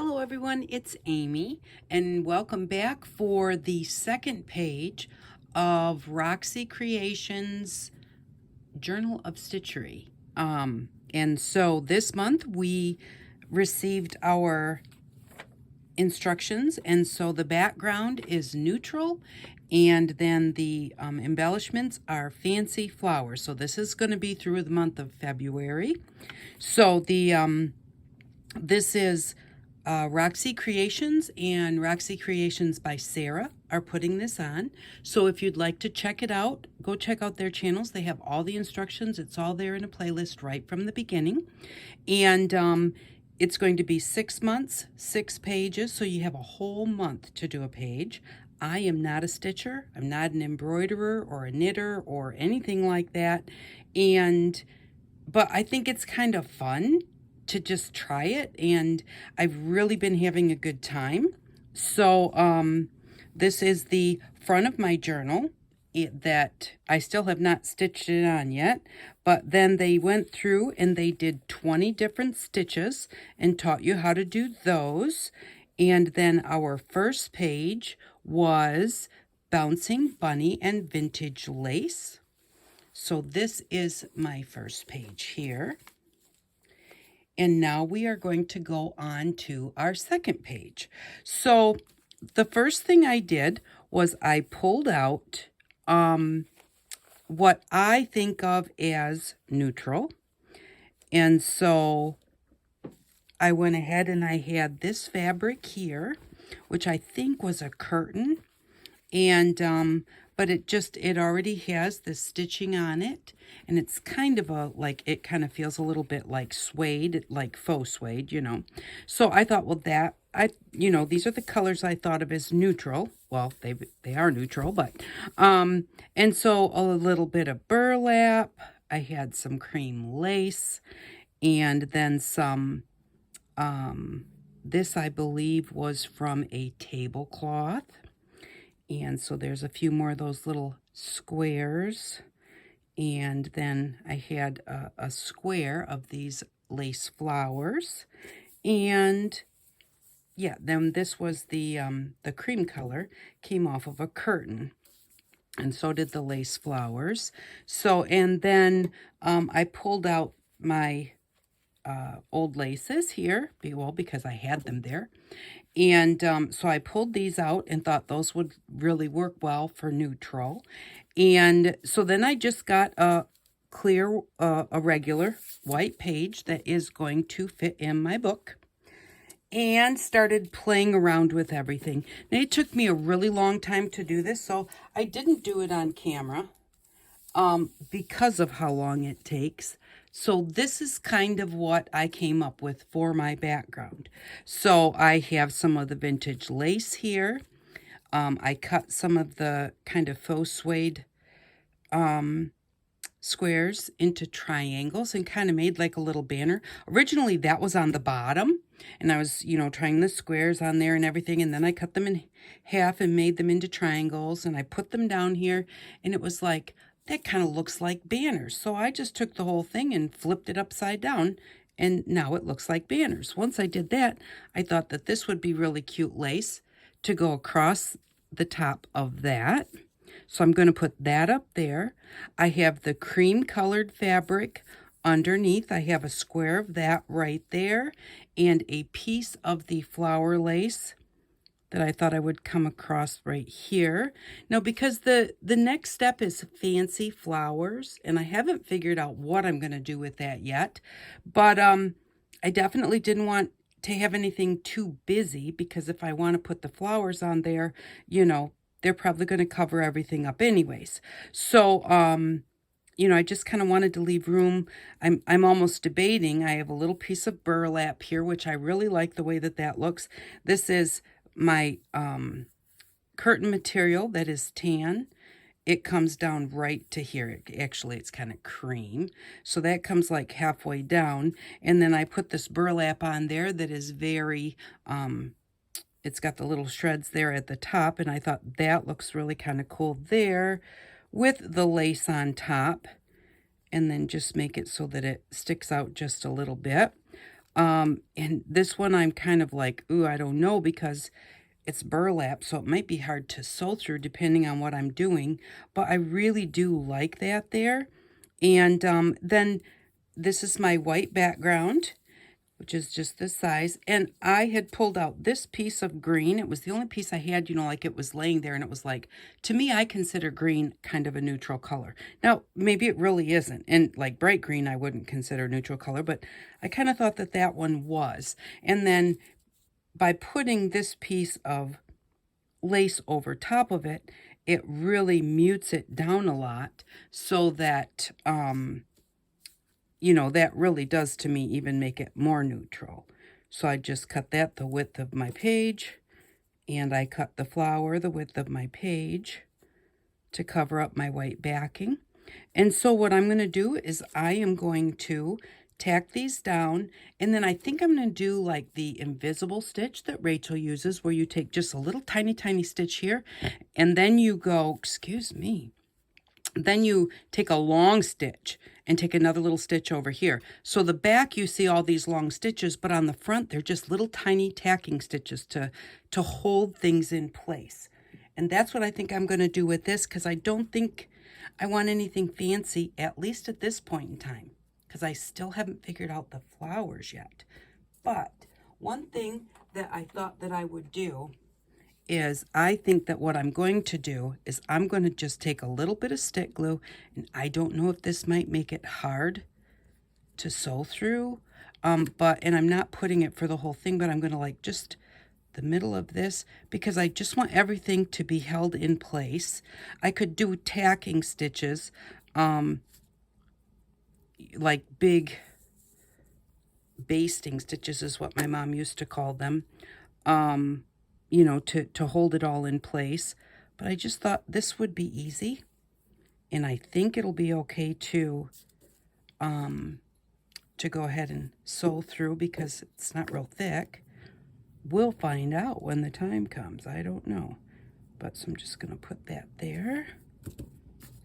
Hello everyone, it's Amy and welcome back for the second page of Roxy Creations Journal of Stitchery. And so this month we received our instructions, and so the background is neutral and then the embellishments are fancy flowers. So this is going to be through the month of February. So this is Roxy Creations, and Roxy Creations by Sarah are putting this on. So if you'd like to check it out, go check out their channels. They have all the instructions. It's all there in a playlist right from the beginning. And it's going to be 6 months, 6 pages, so you have a whole month to do a page. I am not a stitcher. I'm not an embroiderer or a knitter or anything like that. But I think it's kind of fun to just try it, and I've really been having a good time. So this is the front of my journal that I still have not stitched it on yet, but then they went through and they did 20 different stitches and taught you how to do those. And then our first page was Bouncing Bunny and Vintage Lace. So this is my first page here. And now we are going to go on to our second page. So the first thing I did was I pulled out what I think of as neutral. And so I went ahead and I had this fabric here, which I think was a curtain. And but it already has the stitching on it, and it's kind of it kind of feels a little bit like suede, like faux suede, So I thought, well, these are the colors I thought of as neutral. Well, they are neutral, but and so a little bit of burlap. I had some cream lace, and then some this I believe was from a tablecloth. And so there's a few more of those little squares. And then I had a square of these lace flowers. And yeah, then this was the cream color came off of a curtain. And so did the lace flowers. So, and then I pulled out my old laces here, well, because I had them there. And so I pulled these out and thought those would really work well for neutral. And so then I just got a clear, a regular white page that is going to fit in my book, and started playing around with everything. Now, it took me a really long time to do this, so I didn't do it on camera because of how long it takes. So this is kind of what I came up with for my background. So I have some of the vintage lace here. I cut some of the kind of faux suede squares into triangles and kind of made like a little banner. Originally that was on the bottom, and I was, trying the squares on there and everything, and then I cut them in half and made them into triangles, and I put them down here, and it was like, that kind of looks like banners. So I just took the whole thing and flipped it upside down, and now it looks like banners. Once I did that, I thought that this would be really cute lace to go across the top of that. So I'm going to put that up there. I have the cream colored fabric underneath. I have a square of that right there, and a piece of the flower lace that I thought I would come across right here. Now, because the next step is fancy flowers, and I haven't figured out what I'm going to do with that yet, but I definitely didn't want to have anything too busy, because if I want to put the flowers on there, they're probably going to cover everything up anyways. So, I just kind of wanted to leave room. I'm almost debating. I have a little piece of burlap here, which I really like the way that looks. This is my curtain material that is tan. It comes down right to here. Actually, it's kind of cream. So that comes like halfway down. And then I put this burlap on there that is very, it's got the little shreds there at the top. And I thought that looks really kind of cool there with the lace on top. And then just make it so that it sticks out just a little bit. And this one I'm kind of like, ooh, I don't know, because it's burlap, so it might be hard to sew through depending on what I'm doing. But I really do like that there. And then this is my white background, which is just this size. And I had pulled out this piece of green. It was the only piece I had, you know, like it was laying there, and it was like, to me, I consider green kind of a neutral color. Now, maybe it really isn't. And like bright green, I wouldn't consider a neutral color, but I kind of thought that that one was. And then by putting this piece of lace over top of it, it really mutes it down a lot, so that, you know, that really does to me even make it more neutral. So I just cut that the width of my page, and I cut the flower the width of my page to cover up my white backing. And so what I'm going to do is I am going to tack these down, and then I think I'm going to do like the invisible stitch that Rachel uses, where you take just a little tiny stitch here, and then you go, excuse me, then you take a long stitch and take another little stitch over here. So the back, you see all these long stitches, but on the front, they're just little tiny tacking stitches to hold things in place. And that's what I think I'm going to do with this, because I don't think I want anything fancy, at least at this point in time, because I still haven't figured out the flowers yet. But one thing that I thought that I would do is, I think that what I'm going to do is I'm going to just take a little bit of stick glue, and I don't know if this might make it hard to sew through, and I'm not putting it for the whole thing, but I'm going to like just the middle of this, because I just want everything to be held in place. I could do tacking stitches, like big basting stitches is what my mom used to call them, you know, to hold it all in place. But I just thought this would be easy, and I think it'll be okay to go ahead and sew through, because it's not real thick. We'll find out when the time comes. I don't know. But so I'm just going to put that there,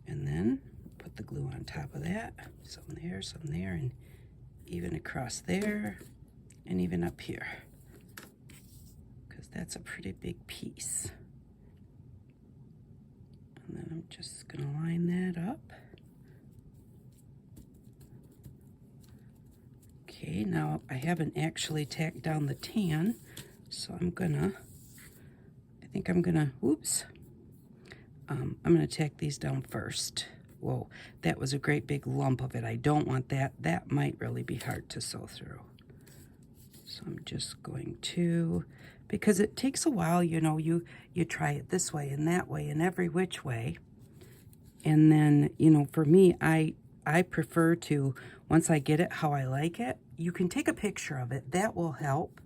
and then put the glue on top of that. Some there, and even across there, and even up here, because that's a pretty big piece. And then I'm just going to line that up. Okay, now I haven't actually tacked down the tan, so I'm gonna tack these down first. Whoa, that was a great big lump of it. I don't want that. That might really be hard to sew through. So I'm just going to, because it takes a while, you know, you try it this way and that way and every which way. And then, you know, for me, I prefer to, once I get it how I like it, you can take a picture of it. That will help.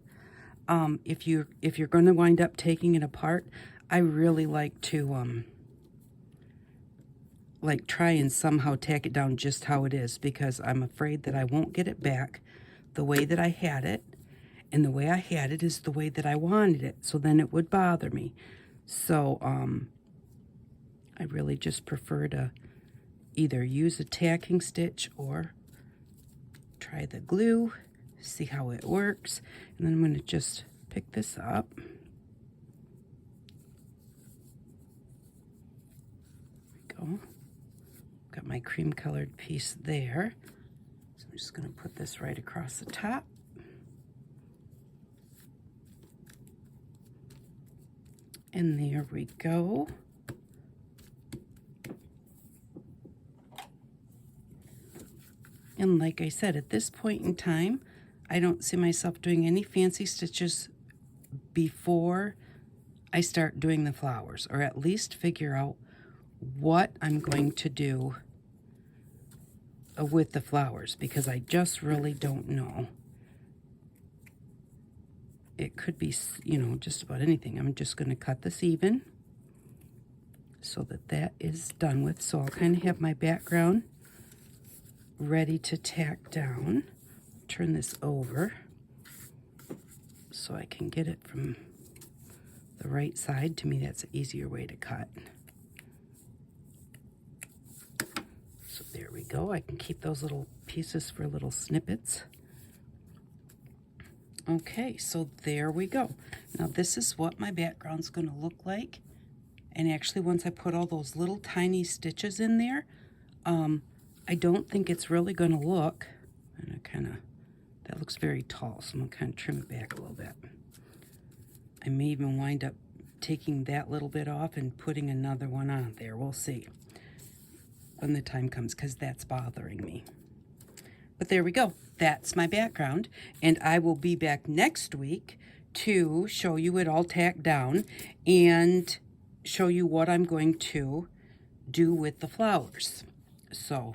If you're going to wind up taking it apart, I really like to like try and somehow tack it down just how it is, because I'm afraid that I won't get it back the way that I had it, and the way I had it is the way that I wanted it, so then it would bother me. So I really just prefer to either use a tacking stitch or try the glue, see how it works. And then I'm going to just pick this up. There we go. Got my cream colored piece there. So I'm just going to put this right across the top. And there we go. And like I said, at this point in time, I don't see myself doing any fancy stitches before I start doing the flowers, or at least figure out what I'm going to do with the flowers, because I just really don't know. It could be, you know, just about anything. I'm just going to cut this even so that that is done with. So I'll kind of have my background ready to tack down. Turn this over so I can get it from the right side. To me, that's an easier way to cut. So there we go. I can keep those little pieces for little snippets. Okay, so there we go. Now this is what my background's going to look like. And actually, once I put all those little tiny stitches in there, I don't think it's really going to look, and I kind of, that looks very tall, so I'm going to kind of trim it back a little bit. I may even wind up taking that little bit off and putting another one on there. We'll see when the time comes, because that's bothering me. But there we go. That's my background, and I will be back next week to show you it all tacked down and show you what I'm going to do with the flowers. So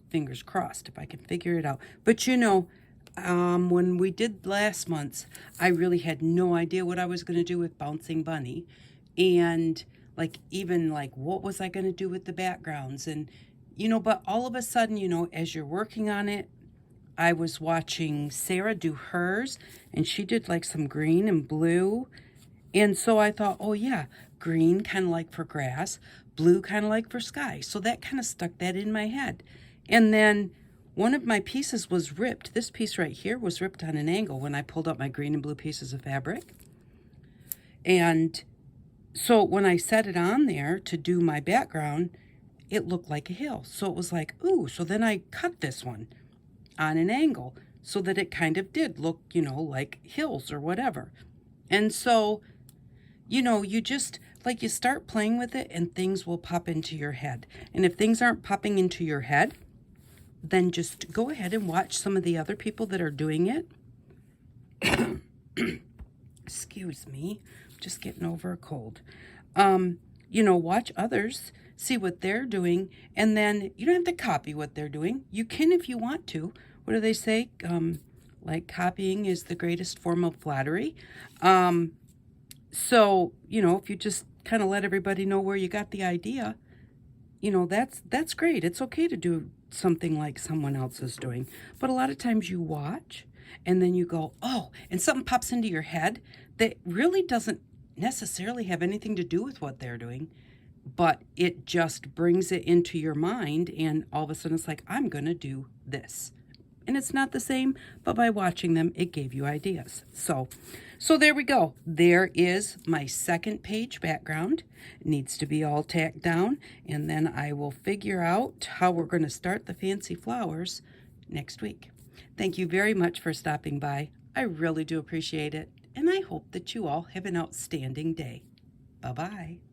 fingers crossed if I can figure it out. But you know, when we did last month's, I really had no idea what I was going to do with Bouncing Bunny, and like even like what was I going to do with the backgrounds, and you know, but all of a sudden, you know, as you're working on it, I was watching Sarah do hers, and she did like some green and blue, and so I thought, oh yeah, green kind of like for grass, blue kind of like for sky. So that kind of stuck that in my head. And then one of my pieces was ripped. This piece right here was ripped on an angle when I pulled up my green and blue pieces of fabric. And so when I set it on there to do my background, it looked like a hill. So it was like, ooh, so then I cut this one on an angle so that it kind of did look, you know, like hills or whatever. And so, you know, you just, like, you start playing with it and things will pop into your head. And if things aren't popping into your head, then just go ahead and watch some of the other people that are doing it. Excuse me, just getting over a cold. You know, watch others, see what they're doing, and then you don't have to copy what they're doing. You can if you want to. What do they say? Like, copying is the greatest form of flattery. So, you know, if you just kind of let everybody know where you got the idea, you know, that's great. It's okay to do something like someone else is doing. But a lot of times you watch and then you go, oh, and something pops into your head that really doesn't necessarily have anything to do with what they're doing, but it just brings it into your mind, and all of a sudden it's like, I'm going to do this. And it's not the same, but by watching them, it gave you ideas. So there we go. There is my second page background. It needs to be all tacked down, and then I will figure out how we're going to start the fancy flowers next week. Thank you very much for stopping by. I really do appreciate it, and I hope that you all have an outstanding day. Bye-bye.